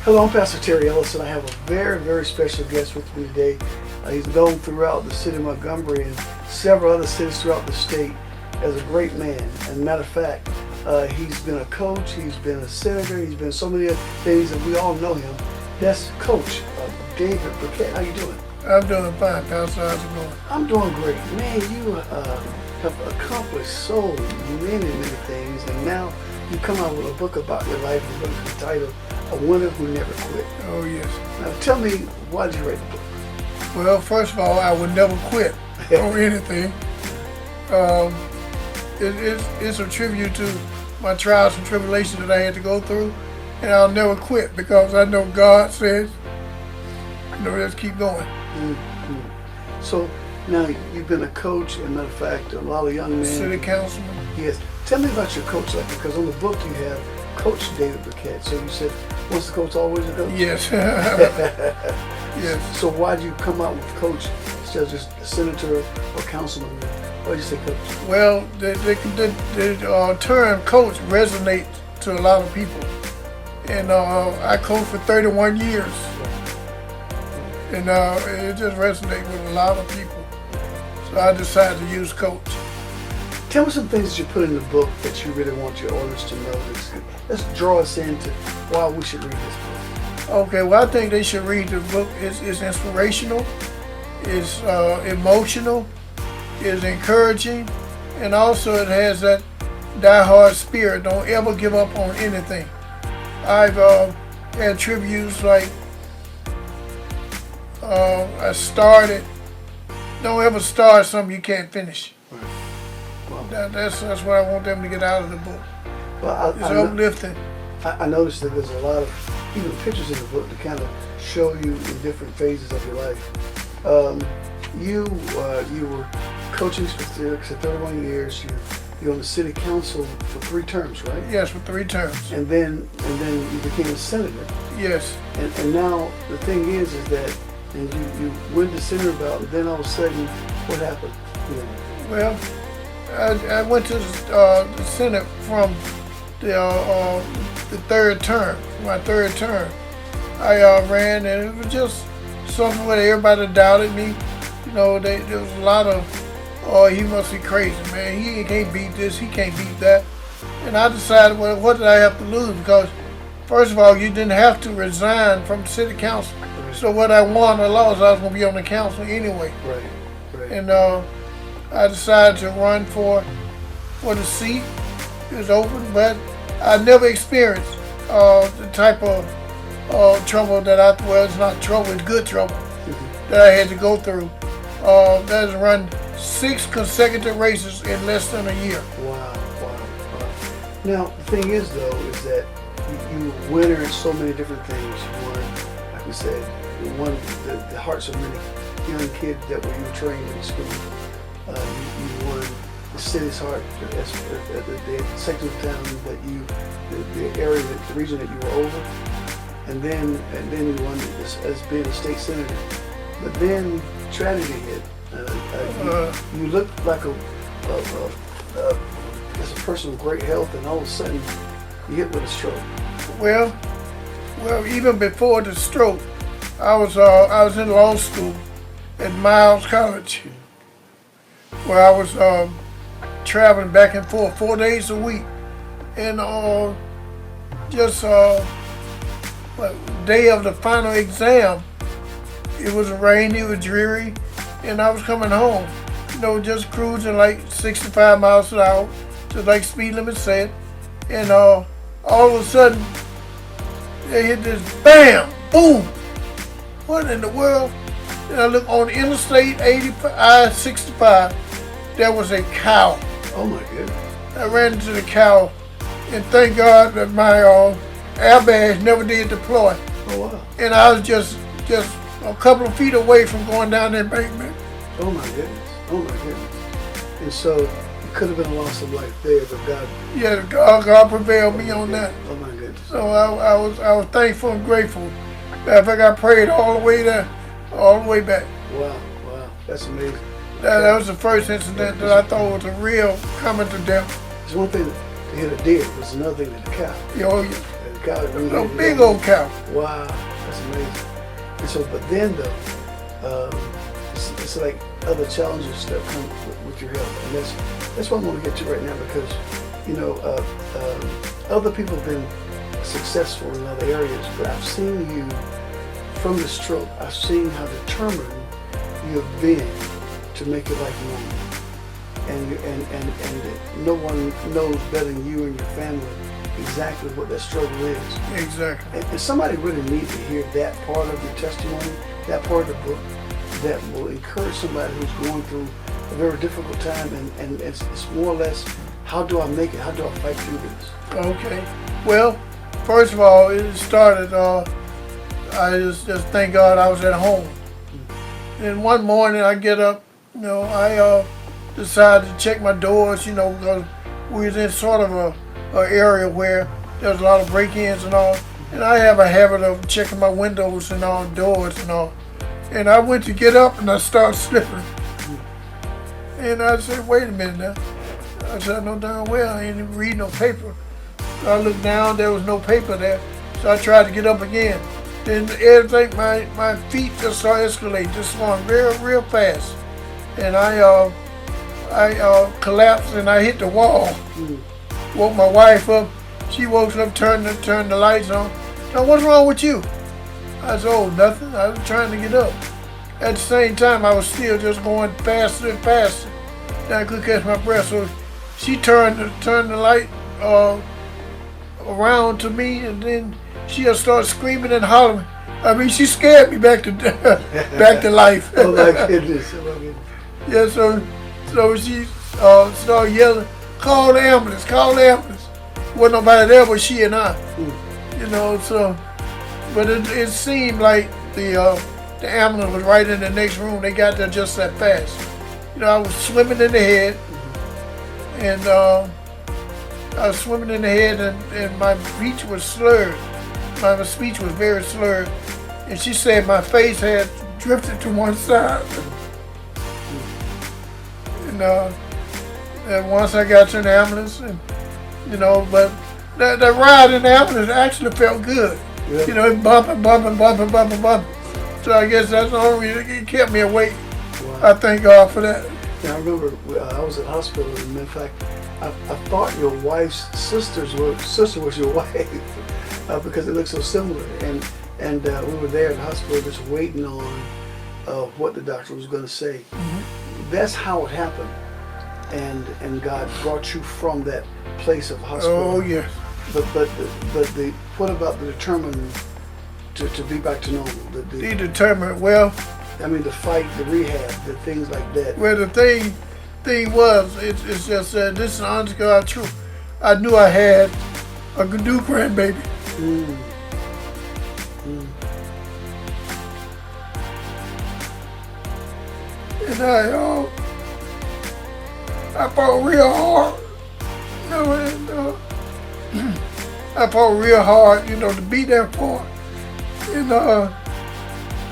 Hello, I'm Pastor Terry Ellison. I have a very, very special guest with me today. He's known throughout the city of Montgomery and several other cities throughout the state as a great man. And matter of fact, he's been a coach, he's been a senator, he's been so many other things, and we all know him. That's Coach David Burkette. How you doing? I'm doing fine, Pastor. How's it going? I'm doing great. Man, you have accomplished so many things, and now you come out with a book about your life, a book entitled A Winner Who Never Quit. Oh, yes. Now tell me, why did you write the book? Well, first of all, I would never quit on anything. It's a tribute to my trials and tribulations that I had to go through, and I'll never quit because I know God says, let's keep going. Mm-hmm. So now you've been a coach, and matter of fact, a lot of young men. City councilman. Yes. Tell me about your coach life, because on the book you have Coach David Burkette. So you said, once a coach, always a coach? Yes. Yes. So why did you come out with coach instead of just a senator or councilman? Why did you say coach? Well, the term coach resonates to a lot of people. And I coached for 31 years. And it just resonates with a lot of people. So I decided to use coach. Tell me some things that you put in the book that you really want your audience to know. Let's draw us into why we should read this book. Okay, well, I think they should read the book. It's inspirational, it's emotional, it's encouraging, and also it has that die-hard spirit. Don't ever give up on anything. I've had tributes like don't ever start something you can't finish. Well, that's what I want them to get out of the book. Well, it's uplifting. I noticed that there's a lot of even pictures in the book to kind of show you in different phases of your life. You were coaching for 31 years. You're on the city council for 3 terms, right? Yes, for 3 terms. And then you became a senator. Yes. And now the thing is that and you win the senator ballot, and then all of a sudden, what happened? Well, I went to the Senate from the 3rd term, my 3rd term. I ran, and it was just something where everybody doubted me. There was a lot of, oh, he must be crazy, man. He can't beat this, he can't beat that. And I decided, well, what did I have to lose? Because, first of all, you didn't have to resign from the city council. Right. So what I won or lost, I was going to be on the council anyway. Right. And I decided to run for the seat. It was open, but I never experienced the type of trouble that well, it's not trouble, it's good trouble that I had to go through. That has run 6 consecutive races in less than a year. Wow. Now, the thing is, though, is that you were winner in so many different things. You won, like we said, you won the hearts of many young kids that you were trained in school. You won the city's heart at the section of town that the area, the region that you were over, and then you won as being a state senator. But then tragedy hit. You looked like as a person with great health, and all of a sudden you hit with a stroke. Well, even before the stroke, I was in law school at Miles College, where I was traveling back and forth 4 days a week, and day of the final exam, it was rainy, it was dreary, and I was coming home, just cruising like 65 miles an hour, just like speed limit said, and all of a sudden, they hit this bam, boom. What in the world? And I look on Interstate I-65, there was a cow. Oh my goodness. I ran into the cow, and thank God that my airbags never did deploy. Oh wow. And I was just a couple of feet away from going down the embankment. Oh my goodness. And so it could have been a loss of life there, but God. Yeah, God prevailed me on that. Oh my goodness. So I was thankful and grateful. Matter of fact, I prayed all the way there, all the way back. Wow, that's amazing. That was the first incident that I thought was a real coming to death. It's one thing to hit a deer, but it's another thing to hit a cow. Oh, yeah. cow. A big old cow. Wow, that's amazing. And so, but then though, it's like other challenges that come with your health, and that's what I want to get to right now, because other people have been successful in other areas, but I've seen you from the stroke. I've seen how determined you have been to make it like normal. And no one knows better than you and your family exactly what that struggle is. Exactly. And somebody really needs to hear that part of your testimony, that part of the book, that will encourage somebody who's going through a very difficult time, and it's more or less, how do I make it? How do I fight through this? Okay. Well, first of all, it started, I just thank God I was at home. And one morning I get up, I decided to check my doors, because we was in sort of a area where there was a lot of break-ins and all. And I have a habit of checking my windows and all, doors and all. And I went to get up and I started slipping. And I said, wait a minute now. I said, I know darn well I ain't even reading no paper. So I looked down, there was no paper there. So I tried to get up again. Then everything, my feet just started escalating, just going real fast. And I collapsed and I hit the wall. Woke my wife up. She woke up, turned the lights on. Now, what's wrong with you? I said, oh, nothing. I was trying to get up. At the same time, I was still just going faster and faster. Then I couldn't catch my breath. So she turned the light around to me, and then she just started screaming and hollering. I mean, she scared me back to back to life. Oh my goodness! Oh my goodness! Yeah, so she started yelling, "Call the ambulance! Call the ambulance!" Wasn't nobody there but she and I. So, but it seemed like the ambulance was right in the next room. They got there just that fast. I was swimming in the head, and I was swimming in the head, and my speech was slurred. My speech was very slurred, and she said my face had drifted to one side. And once I got to the ambulance, and but that ride in the ambulance actually felt good. Yeah. It bumping. So I guess that's the only reason it kept me awake. Wow. I thank God for that. Yeah, I remember I was at the hospital, and in fact, I thought your wife's sister was your wife because it looked so similar. And we were there at the hospital just waiting on what the doctor was going to say. Mm-hmm. That's how it happened. And God brought you from that place of hospital. Oh yes. But what about the determined to be back to normal? Be determined. Well, I mean, the fight, the rehab, the things like that. Well, the thing was, it's just this is honest God truth. I knew I had a new grandbaby. And I fought real hard. I fought real hard, to be there for her.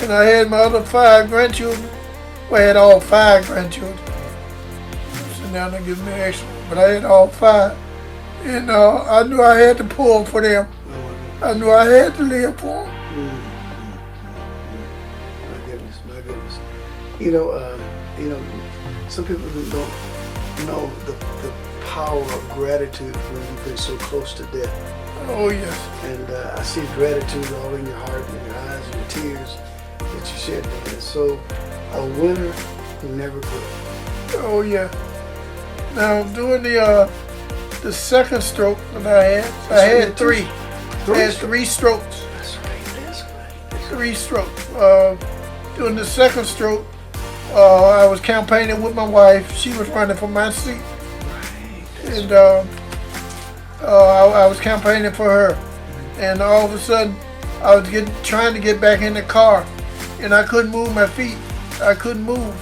And I had my other 5 grandchildren. Well, I had all 5 grandchildren. So now they give me an extra, but I had all 5. And I knew I had to pull for them. I knew I had to live for them. My goodness. Some people don't know the power of gratitude when you've been so close to death. Oh yes. And I see gratitude all in your heart and your eyes and your tears that you shed. And so a winner who never quit. Oh yeah. Now during the second stroke that I had 3. I had 3 strokes. That's right. 3 strokes. During the second stroke, I was campaigning with my wife. She was running for my seat. And I was campaigning for her, and all of a sudden I was trying to get back in the car, and I couldn't move my feet. I couldn't move.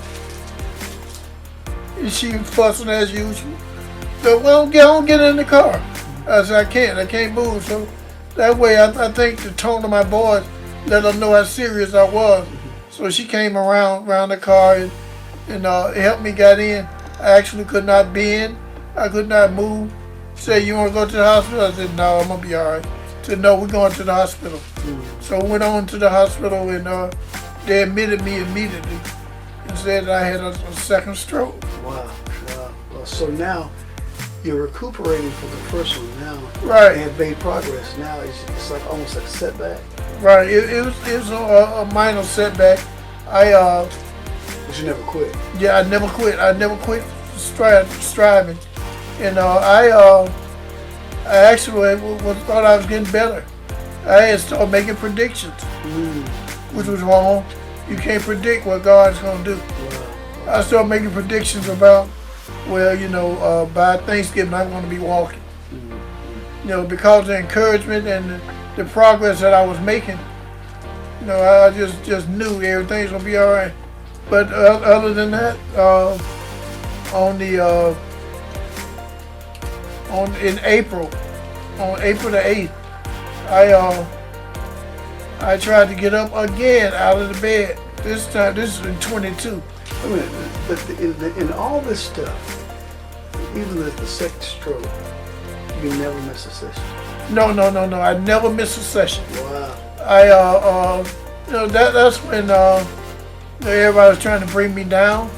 And she was fussing as usual. So, well, get in the car. I said, I can't move. So that way I think the tone of my voice let her know how serious I was. So she came around the car and helped me get in. I actually could not bend. I could not move. She said, you want to go to the hospital? I said, no, I'm going to be all right. to know we're going to the hospital. So I went on to the hospital, and they admitted me immediately and said that I had a second stroke. Wow. Well, so now you're recuperating from the first one now. Right. And have made progress. Now it's like almost like a setback. Right. It was a minor setback. But you never quit. Yeah, I never quit. I never quit striving. And I actually thought I was getting better. I had started making predictions, which was wrong. You can't predict what God's going to do. Wow. I started making predictions about, by Thanksgiving I'm going to be walking. Because of the encouragement and the progress that I was making, I just knew everything's going to be all right. But other than that, in April, on April the 8th, I tried to get up again out of the bed. This time, this is in 22. I mean, but in all this stuff, even the second stroke, you never miss a session. No. I never missed a session. Wow. That's when everybody was trying to bring me down.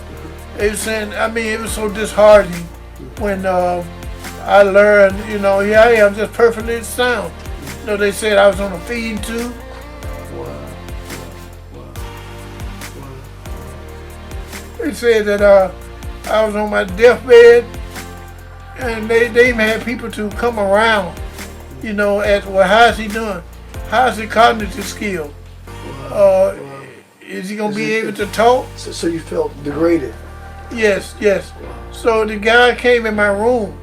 They were saying, it was so disheartening when I learned, here I am just perfectly sound. They said I was on a feeding tube. Wow. They said that I was on my deathbed, and they even had people to come around, ask, well, how's he doing? How's his cognitive skill? Wow. Is he going to be able to talk? So you felt degraded? Yes. Wow. So the guy came in my room.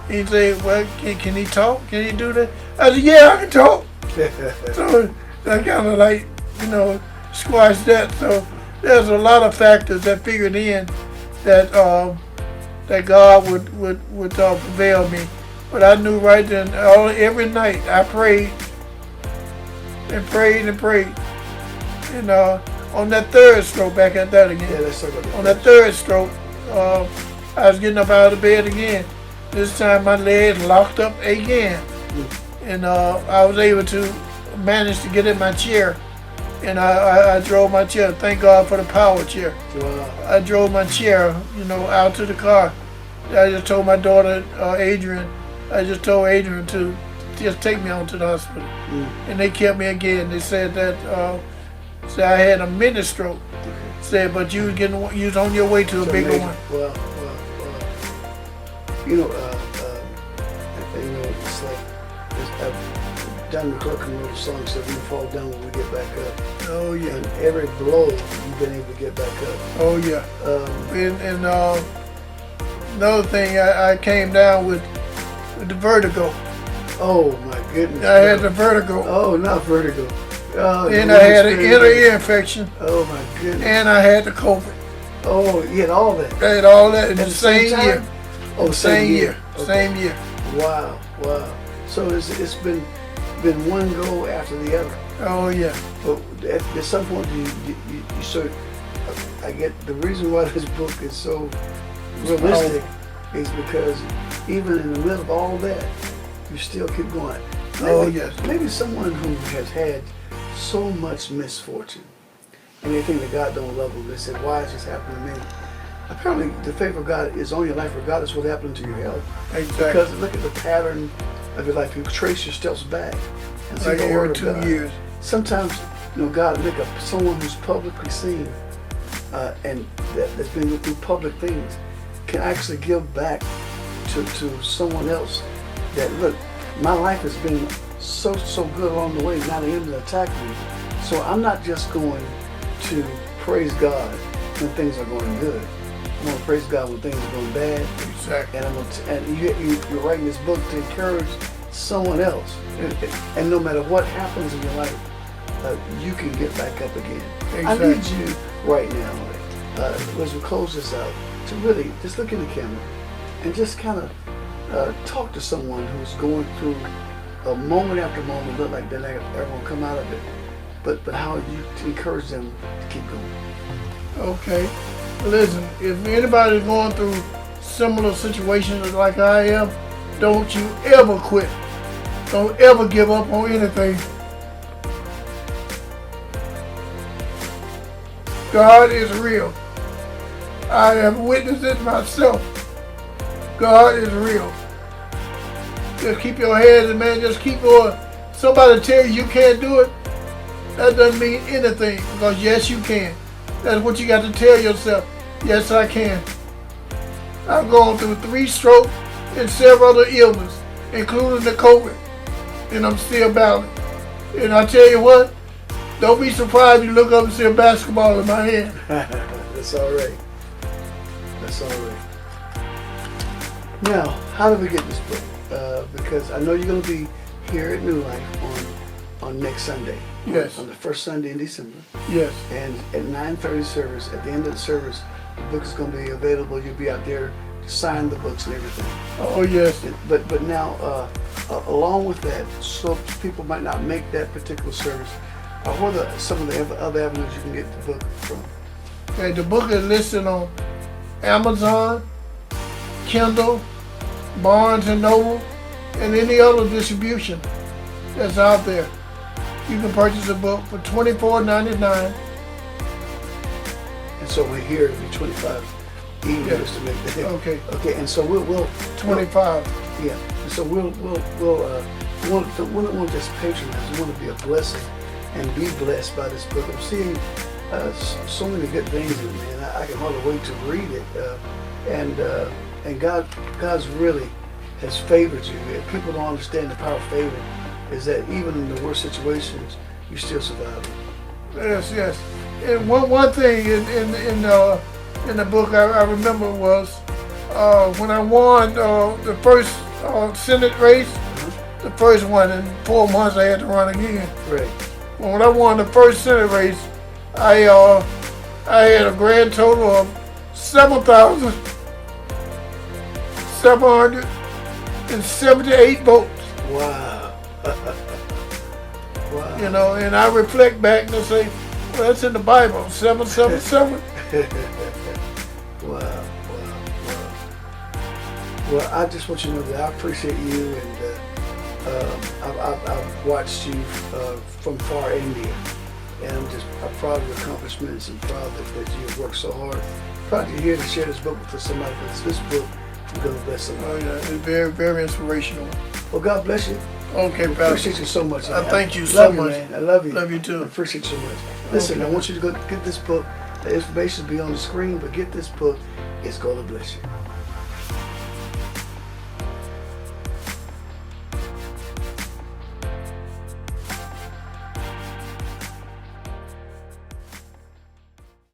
He said, well, can he talk? Can he do that? I said, yeah, I can talk. So I kind of squashed that. So there's a lot of factors that figured in that that God would prevail me. But I knew right then, every night I prayed and prayed and prayed. And on that third stroke, back at that again. Yeah, let's talk about that. On that third stroke, I was getting up out of bed again. This time my legs locked up again. And I was able to manage to get in my chair. And I drove my chair. Thank God for the power chair. Wow. I drove my chair, out to the car. I just told my daughter, Adrian, to just take me on to the hospital. And they kept me again. They said that I had a mini stroke. Said, but you was on your way to a bigger one. Well. It's like Don McClurkin wrote a song said we fall down when we get back up. Oh yeah. And every blow you've been able to get back up. Oh yeah. And another thing, I came down with the vertigo. Oh my goodness. I had the vertigo. Oh, not vertigo. Oh, and I had an inner ear infection. Oh my goodness. And I had the COVID. Oh, you had all that. I had all that in At the same year. Oh, same year. Okay. Same year. Wow. So it's been one go after the other. Oh yeah. But at some point you sort of, I get the reason why this book is so realistic is because even in the middle of all that, you still keep going. Yes. Maybe someone who has had so much misfortune and they think that God don't love them. They say, why is this happening to me? Apparently the favor of God is on your life regardless of what happened to your health. Exactly. Because look at the pattern of your life. You trace your steps back and see like the word every of 2 God. years. Sometimes, God make up someone who's publicly seen and that's been through public things can actually give back to someone else that, look, my life has been so good along the way, now the enemy attack me. So I'm not just going to praise God when things are going good. I'm going to praise God when things are going bad. Exactly. And you're writing this book to encourage someone else. And no matter what happens in your life, you can get back up again. Exactly. I need you right now, as we close this out, to really just look in the camera and just kind of talk to someone who's going through a moment after moment, look like they're not ever going to come out of it, but how you encourage them to keep going. Okay. Listen, if anybody's going through similar situations like I am, don't you ever quit. Don't ever give up on anything. God is real. I have witnessed it myself. God is real. Just keep your head and man, just keep going. Somebody tell you can't do it, that doesn't mean anything, because yes, you can. That's what you got to tell yourself. Yes, I can. I've gone through 3 strokes and several other illnesses, including the COVID, and I'm still battling. And I tell you what, don't be surprised if you look up and see a basketball in my hand. That's all right. That's all right. Now, how do we get this book? Because I know you're going to be here at New Life on next Sunday. Yes. On the first Sunday in December. Yes. And at 9:30 service, at the end of the service, the book is going to be available. You'll be out there to sign the books and everything. Oh, yes. But now, along with that, so people might not make that particular service, what are some of the other avenues you can get the book from? Okay, the book is listed on Amazon, Kindle, Barnes and Noble, and any other distribution that's out there. You can purchase a book for $24.99. And so we're here to be 25 even just to make that. Okay. Okay, and so we'll 25. Yeah. And so we won't just patronize. We want to be a blessing and be blessed by this book. I'm seeing so many good things in it, man. I can hardly wait to read it. And God's really has favored you. If people don't understand the power of favor, is that even in the worst situations, you still survive. Yes, yes. And one thing in the book I remember was when I won the first Senate race, the first one in 4 months I had to run again. Right. When I won the first Senate race, I had a grand total of 7,778 votes. Wow. Wow. You know, and I reflect back and I say, well, that's in the Bible, 777. Wow. Well, I just want you to know that I appreciate you, and I've watched you from far and near, and I'm proud of your accomplishments and proud that you've worked so hard. Proud you're here to share this book with somebody, because this book is going to bless somebody. Oh yeah, it's very, very inspirational. Well, God bless you. Okay, I Pastor. appreciate you so much. I thank you so much. Man. I love you. Love you too. I appreciate you so much. Listen, Okay. I want you to go get this book. The information will be on the screen, but get this book. It's going to bless you.